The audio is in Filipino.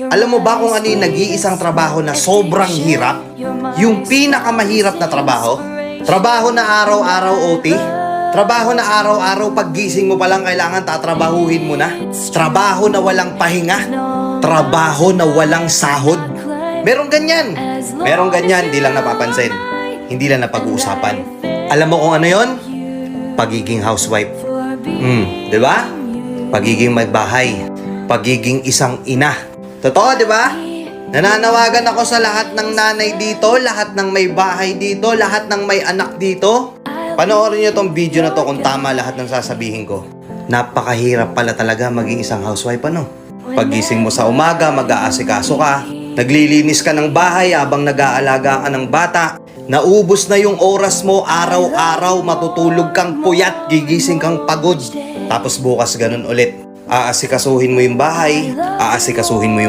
Alam mo ba kung ano yung nag-iisang trabaho na sobrang hirap? Yung pinakamahirap na trabaho? Trabaho na araw-araw OT? Trabaho na araw-araw paggising mo pa lang kailangan tatrabahuhin mo na? Trabaho na walang pahinga? Trabaho na walang sahod? Merong ganyan. Merong ganyan, di lang napapansin. Hindi lang napag-uusapan. Alam mo kung ano yon? Pagiging housewife. Di ba? Pagiging magbahay. Pagiging isang ina. Totoo, di ba? Nananawagan ako sa lahat ng nanay dito, lahat ng may bahay dito, lahat ng may anak dito. Panoorin nyo tong video na to kung tama lahat ng sasabihin ko. Napakahirap pala talaga maging isang housewife, ano? Paggising mo sa umaga, mag-aasikaso ka. Naglilinis ka ng bahay habang nag-aalaga ka ng bata. Naubos na yung oras mo, araw-araw, matutulog kang puyat, gigising kang pagod. Tapos bukas ganun ulit. Aasikasuhin mo yung bahay, aasikasuhin mo yung